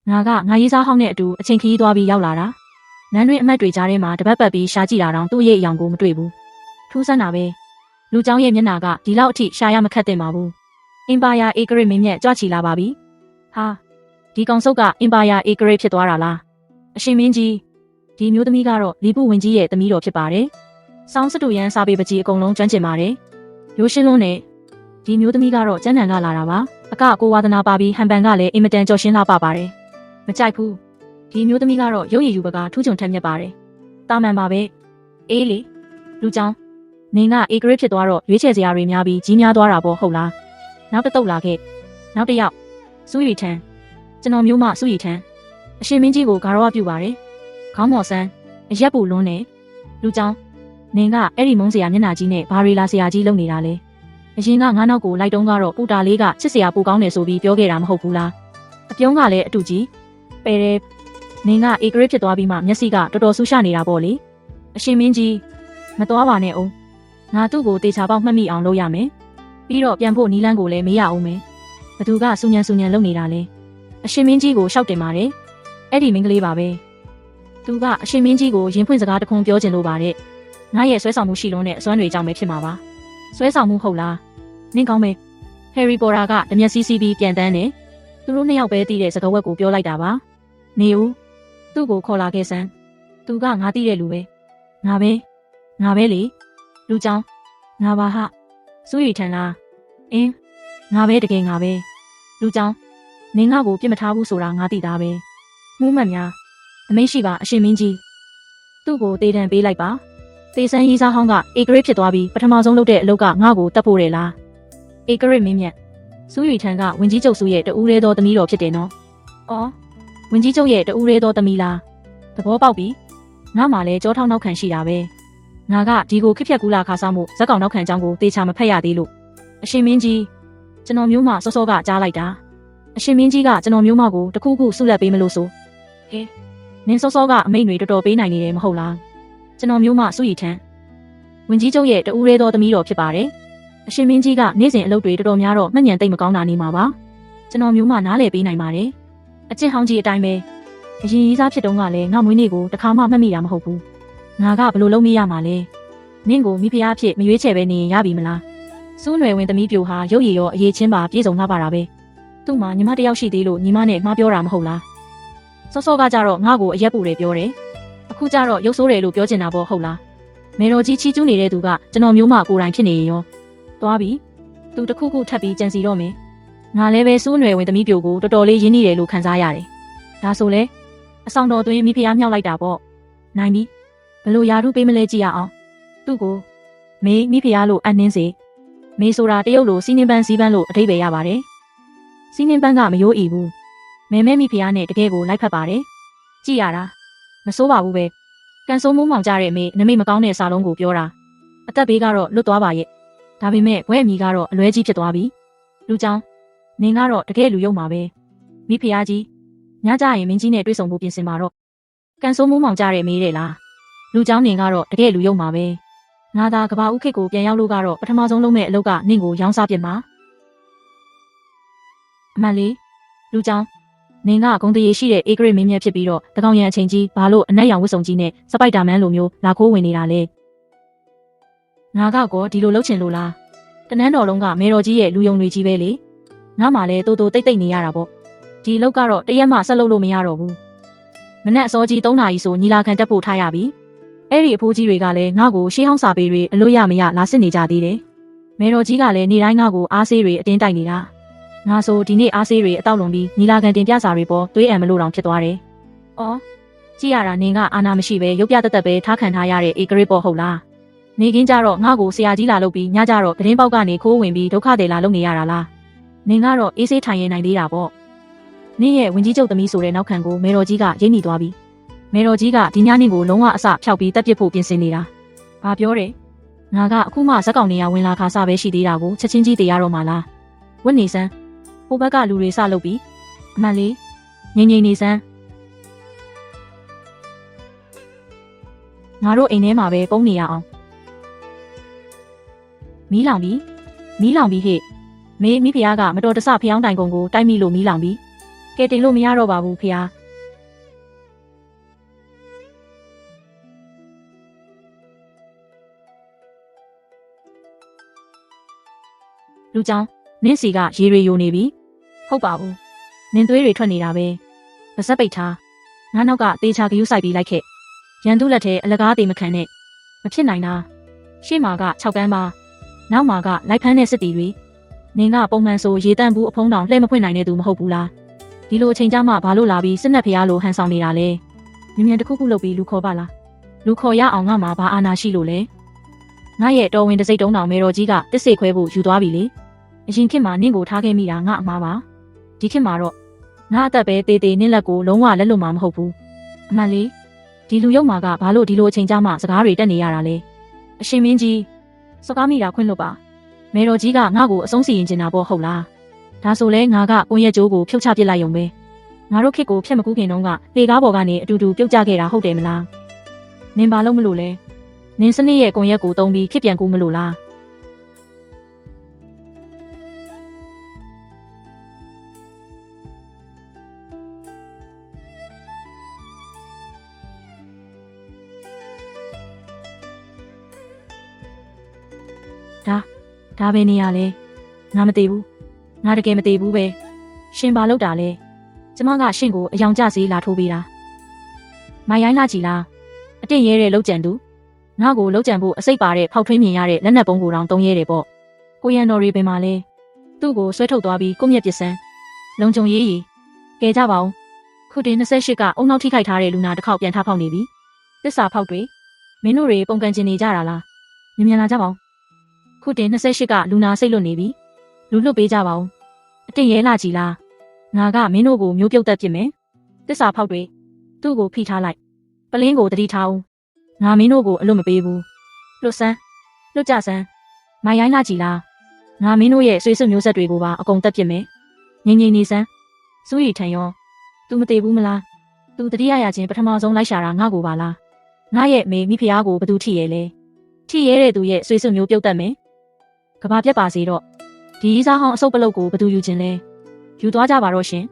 ငါကငါရေးစားဟောင်းနဲ့အတူအချိန်ခရီးသွားပြီးရောက်လာတာနန်းတွင်အမတ်တွေကြားထဲမှာတပတ်ပတ်ပြီးရှာကြည့်တာတောင်သူ့ရဲ့အယောင်ကိုမတွေ့ဘူးထူးဆန်းတာပဲလူเจ้าရဲ့မျက်နှာကဒီလောက်အထိရှာရမခက်သင့်ပါဘူးအင်ပါယာအေဂရစ်မင်းမြတ်ကြွချီလာပါပြီဟာဒီကောင်စုပ်ကအင်ပါယာအေဂရစ်ဖြစ်သွားတာလားအရှင်မင်းကြီးဒီမျိုးသမီးကတော့လီပုဝင်ကြီးရဲ့သမီးတော်ဖြစ်ပါတယ်စောင်းစတူရန်စာပေပကြီးအကုန်လုံးကျွမ်းကျင်ပါတယ်ရိုးရှင်းလွန်းနဲ့ဒီမျိုးသမီးကတော့ကျန်းတန်ကလာတာပါအကကိုဝါသနာပါပြီးဟန်ပန်ကလည်းအင်မတန်ကြော်ရှင်းလာပါပါတယ်မကြိုက်ဘူးဒီမျိုးသမီးကတော့ရုပ်ရည်ယူပကထူးချွန်ထက်မြက်ပါတယ်တာမန်ပါပဲအေးလေလူเจ้าနင်ကအေဂရစ်ဖြစ်သွားတော့ရွေးချယ်စရာတွေများပြီးကြီးများသွားတာပေါ့ဟုတ်လားနောက်တစ်တုပ်လာခဲ့နောက်တစ်ယောက်စူးရီထန်ကျွန်တော်မျိုးမစူးရီထန်အရှင်မင်းကြီးကိုဂါရဝပြုပါတယ်ခေါင်းမော်ဆန်းအရက်ပူလွန်းနေလူเจ้าနင်ကအဲ့ဒီမုန်းစရာမျက်နှာကြီးနဲ့ဘာရီလာဆရာကြီးလုံနေတာလဲအရင်ကငါနောက်ကိုလိုက်တုံးကတော့ပူတာလေးကချစ်စရာပူကောင်းတယ်ဆိုပြီးပြောခဲ့တာမဟုတ်ဘူးလားအပြုံးကလည်းအတူကြီးပယ်တယ်နင်ကအေဂရစ်ဖြစ်သွားပြီးမှမျက်စိကတော်တော်ဆူရှာနေတာပေါ့လေအရှင်မင်းကြီးမတော်ပါနဲ့အောင်ငါသူ့ကိုတေချာပေါက်မှတ်မိအောင်လုပ်ရမယ်ပြီးတော့ပြန်ဖို့နီးလန်းကိုလည်းမေးရအောင်မယ်ဘသူကစူညံလုပ်နေတာလဲအရှင်မင်းကြီးကိုရှောက်တင်ပါတယ်အဲ့ဒီမင်းကလေးပါပဲသူကအရှင်မင်းကြီးကိုရင်ဖွင့်စကားတခွန်းပြောချင်လို့ပါတဲ့ငါရဲ့ဆွဲဆောင်မှုရှိလုံးနဲ့အစွမ်းတွေကြောင့်ပဲဖြစ်မှာပါဆွဲဆောင်မှုဟုတ်လားနင့်ကောင်းပဲဟယ်ရီပေါ်တာကတမျက်စီးစီးပြီးပြန်တန်းတယ်သူတို့နှစ်ယောက်ပဲတည်တဲ့စကားဝက်ကိုပြောလိုက်တာပါနေဦးသူ့ကိုခေါ်လာခဲ့စမ်းသူကငါတည်တဲ့လူပဲငါပဲလေလူเจ้าငါပါဟစူးရီထန်လားအင်းငါပဲတကယ်ငါပဲလူเจ้าနင်ငါ့ကိုပြစ်မထားဘူးဆိုတာငါသိတာပဲမှုမှတ်များအမိန့်ရှိပါအရှင်မင်းကြီးသူ့ကိုတေးတံပေးလိုက်ပါတေးစန်းရေးစားဟောင်းကအေဂရစ်ဖြစ်သွားပြီးပထမဆုံးလုပ်တဲ့အလုပ်ကငါ့ကိုတတ်ဖို့တယ်လားအေဂရစ်မင်းမြတ်စူးရီထန်ကဝင်ကြီးကျုပ်စုရဲ့တူးရဲသောသမီးတော်ဖြစ်တယ်နော်အော်ဝင်ကြီးကျုပ်ရဲ့တူးရဲသောသမီးလားသဘောပေါက်ပြီငါမှလည်းကြောထောက်နောက်ခံရှိတာပဲငါကဒီကိုခက်ဖြက်ကူးလာခါစားမှုဇက်ကောင်နောက်ခံကြောင်းကိုတေချာမဖက်ရသေးလို့အရှင်မင်းကြီးကျွန်တော်မျိုးမစောစောကကြားလိုက်တာအရှင်မင်းကြီးကကျွန်တော်မျိုးမကိုတခုခုဆုလက်ပေးမလို့ဆိုဟဲနင်စောစောကအမိန့်တွေတော်တော်ပေးနိုင်နေတယ်မဟုတ်လားကျွန်တော်မျိုးမစူရီထန်ဝင်ကြီးကျုပ်ရဲ့တူးရဲသောသမီးတော်ဖြစ်ပါတယ်အရှင်မင်းကြီးကနေ့စဉ်အလုပ်တွေတော်တော်များတော့မှတ်ဉာဏ်သိမ့်မကောင်းတာနေမှာပါကျွန်တော်မျိုးမနားလည်ပေးနိုင်ပါတယ်အကျင့်ဟောင်းကြီးအတိုင်းပဲအရင်ရေးစားဖြစ်တုန်းကလည်းငါမွေးနေ့ကိုတခါမှမှတ်မိတာမဟုတ်ဘူးငါကဘလို့လုံးမရမှာလဲနင့်ကိုမိဖုရားဖြစ်မရွေးချယ်ပဲနေရင်ရပြီမလားစူးနွယ်ဝင်သမီးပြိုဟာရုပ်ရည်ရောအရေးချင်းပါပြေဆုံးလာပါတာပဲသူ့မှာညီမတယောက်ရှိသေးလို့ညီမနဲ့မှားပြောတာမဟုတ်လားစောစောကကြတော့ငါ့ကိုအရက်ပူတယ်ပြောတယ်အခုကြတော့ရုပ်ဆိုးတယ်လို့ပြောချင်တာပေါ့ဟုတ်လားမေတော်ကြီးချီးကျူးနေတဲ့သူကကျွန်တော်မျိုးမကိုယ်တိုင်ဖြစ်နေရင်ရောသွားပြီသူတခုခုထပ်ပြီးကြံစီတော့မယ်ငါလည်းပဲစူးနွယ်ဝင်သမီးပြိုကိုတော်တော်လေးရင်းနှီးတယ်လို့ခံစားရတယ်ဒါဆိုလေအဆောင်တော်သွင်းမိဖုရားမြောက်လိုက်တာပေါ့နိုင်ပြီဘလို့ယာရုပေးမလဲကြည့်ရအောင်သူ့ကိုမိဖုရားလို့အနှင်းစေမေဆိုတာတရုတ်လိုစီးနှင်းပန်းစည်းပန်းလို့အဓိပ္ပာယ်ရပါတယ်စီးနှင်းပန်းကမရိုးအီဘူးမဲမိဖုရားနဲ့တကယ်ကိုလိုက်ဖက်ပါတယ်ကြည့်ရတာမဆိုးပါဘူးပဲကန်ဆိုးမိုးမောင်ကြတဲ့နမိတ်မကောင်းတဲ့စာလုံးကိုပြောတာအသက်ဘေးကတော့လွတ်သွားပါရဲ့ဒါပေမဲ့ဘွဲ့အမီကတော့အလွဲကြီးဖြစ်သွားပြီလူเจ้าနင်ကတော့တကယ်လူရုံမှာပဲမိဖုရားကြီးညကြရင်မင်းကြီးနဲ့တွေ့ဆုံဖို့ပြင်ဆင်ပါတော့ကန်ဆိုးမိုးမောင်ကြတဲ့တဲ့လားလူเจ้าနင်ကတော့တကယ်လူရုံမှာပဲငါသာကဘာဦးခေတ်ကိုပြန်ရောက်လို့ကတော့ပထမဆုံးလုပ်မဲ့အလုပ်ကနင့်ကိုရောင်းစားပြစ်မှာအမှန်လေလူเจ้าနင်ကဂုံတရေရှိတဲ့အေဂရစ်မင်းမြတ်ဖြစ်ပြီးတော့တကောင်ရန်အချိန်ကြီးဘာလို့အနက်ရောင်ဝတ်စုံကြီးနဲ့စပိုက်တာမန်းလိုမျိုးလာခိုးဝင်နေတာလဲငါကောဒီလိုလှုပ်ချင်လို့လားတနန်းတော်လုံးကမေတော်ကြီးရဲ့လူယုံတွေကြီးပဲလေငါမှလည်းတိုးတိတ်နေရတာပေါ့ဒီအလုပ်ကတော့တရက်မှဆက်လုပ်လို့မရတော့ဘူးမနက်အစောကြီး3နာရီဆိုညီလာခံတက်ဖို့ထားရပြီအဲ့ဒီအဖိုးကြီးတွေကလည်းငါ့ကိုရှေးဟောင်းစာပေတွေအလို့ရမရလာစစ်နေကြသေးတယ်မေတော်ကြီးကလည်းနေတိုင်းငါ့ကိုအားဆေးတွေအတင်းတိုက်နေတာငါဆိုဒီနေ့အားဆေးတွေအတောက်လွန်ပြီးညီလာခံတင်ပြစာတွေပေါ်တွေးအံမလို့တောင်ဖြစ်သွားတယ်အော်ကြည့်ရတာနင်ကအာနာမရှိပဲရုပ်ပြတက်ပဲထားခံထားရတဲ့အေဂရစ်ပေါ်ဟုတ်လားနေခင်းကြတော့ငါ့ကိုဆရာကြီးလာလုပ်ပြီးညကြတော့သတင်းပေါက်ကနေခိုးဝင်ပြီးဒုက္ခတွေလာလုပ်နေရတာလားနင်ကတော့အေးဆေးထိုင်ရနိုင်သေးတာပေါ့နင့်ရဲ့ဝင်ကြီးကျုပ်သမီးဆိုတဲ့နောက်ခံကိုမေတော်ကြီးကရိပ်မိသွားပြီမေတော်ကြီးကဒီညနေကိုလုံးဝအစဖျောက်ပြီးတက်ပစ်ဖို့ပြင်ဆင်နေတာဘာပြောတယ်ငါကအခုမှဇက်ကောင်နေရဝင်လာခါစားပဲရှိသေးတာကိုချက်ချင်းကြီးတရားတော့မှလားဝတ်နေစမ်းဟိုဘက်ကလူတွေစလုပ်ပြီးအမှန်လေငြိမ်နေစမ်းငါတို့အိမ်ထဲမှာပဲပုံနေရအောင်မီးလောင်ပြီဟဲ့မိဖုရားကမတော်တဆဖျောင်းတိုင်ကုန်ကိုတိုက်မိလို့မီးလောင်ပြီက ကဲတင်လို့မရတော့ပါဘူးဖေဟာလူကြောင့်နင်းစီကရေတွေယိုနေပြီဟုတ်ပါဘူးနင်းသွေးတွေထွက်နေတာပဲပါစက်ပိတ်ထားငါနောက်ကတေချာကယူဆိုင်ပြီးလိုက်ခဲ့ရန်သူလက်ထဲအလကားသေးမခံနဲ့မဖြစ်နိုင်တာရှေ့မှာက6ကန်းပါနောက်မှာကလိုက်ဖမ်းတဲ့စစ်တီတွေနင်းကပုံမှန်ဆိုရေတန့်ဘူးအဖုံးတောင်လှည့်မဖွင့်နိုင်တဲ့သူမဟုတ်ဘူးလားဒီလိုအချိန်ကြမှာဘာလို့လာပြီးစစ်နက်ဖျားလိုဟန်ဆောင်နေတာလဲမြင်မြန်တစ်ခုခုလုပ်ပြီးလူခေါ်ပါလားလူခေါ်ရအောင်ငါမှာဘာအာနာရှိလို့လဲငါရဲ့တော်ဝင်တစိတ်တုံးတောင်မေတော်ကြီးကတစ်စိတ်ခွဲဖို့ယူသွားပြီလေအရင်ခေတ်မှာနင့်ကိုထားခဲ့မိတာငါအမှားပါဒီခေတ်မှာတော့ငါအသက်ပဲတေးသေးနင့်လက်ကိုလုံးဝလက်လွတ်မှာမဟုတ်ဘူးအမှန်လေဒီလူရုံမာကဘာလို့ဒီလိုအချိန်ကြမှာစကားတွေတက်နေရတာလဲအရှင်မင်းကြီးစကားမိတာခွင့်လွတ်ပါမေတော်ကြီးကငါ့ကိုအဆုံးစီရင်ကျင်တာပေါ့ဟုတ်လားဒါဆိုလဲငါကကိုရက်ကျိုးကိုဖြုတ်ချပစ်လိုက်ရုံပဲငါတို့ခေတ်ကိုဖျက်မကူးခင်တုန်းကလေကားပေါ်ကနေအတူတူပြုတ်ကျခဲ့တာဟုတ်တယ်မလားနင်ဘာလို့မလို့လဲနင်စနစ်ရဲ့ကွန်ရက်ကိုတုံးပြီးခေတ်ပြန်ကူးမလို့လားဒါပဲနေရလဲငါမသိဘူးငါတကယ်မသိဘူးပဲရှင်ဘာလုပ်တာလဲကျမကရှင်ကိုအယောင်ကျစေးလာထိုးပေးတာမိုင်ရိုင်းလာကြည်လားအတင့်ရဲတဲ့လောက်ကြံသူငါ့ကိုလောက်ကြံဖို့အစိတ်ပါတဲ့ဖောက်ထွင်းမြင်ရတဲ့လက်နက်ပုံးကိုတောင်တုံးရဲတယ်ပေါ့ကိုရန်တော်ရီပင်မှာလဲသူ့ကိုဆွဲထုတ်သွားပြီးကိုမြက်ပစ်စမ်းလုံကြုံရေးရီကဲကြပါဦးခုတင်28ကအုံနောက်ထိခိုက်ထားတဲ့လူနာတစ်ခေါက်ပြန်ထားဖောက်နေပြီသစ္စာဖောက်တွေမင်းတို့တွေပုံကန်ကျင်နေကြတာလားမြန်လာကြပါဦးခုတင်28ကလူနာစိတ်လွတ်နေပြီလူလွတ်ပေးကြပါဦးအတင့်ရဲလာကြည်လားငါကမင်းတို့ကိုမျိုးပြုတ်တက်ပြစ်မယ်သစ္စာဖောက်တွေသူ့ကိုဖိထားလိုက်ပလင်းကိုတတိထားဦးငါမင်းတို့ကိုအလွတ်မပေးဘူးလွတ်စမ်းလွတ်ကြစမ်းမိုင်ရိုင်းလာကြည်လားငါမင်းတို့ရဲ့ဆွေစွမျိုးဆက်တွေကိုပါအကုန်တက်ပြစ်မယ်ငြိမ်ငြိမ်နေစမ်းစူးရီထန်ရော तू မသေးဘူးမလား तू တတိယရချင်းပထမဆုံးလိုက်ရှာတာငါကိုပါလားငါရဲ့မေမိဖျားကိုဘသူထိရဲလဲထိရဲတဲ့သူရဲ့ဆွေစွမျိုးပြုတ်တက်မယ်ကဘာပြက်ပါစေတော့ဒီဤစားဟောင်းအစုပ်ပလုတ်ကိုဘသူယူခြင်းလဲယူသွားကြပါတော့ရှင်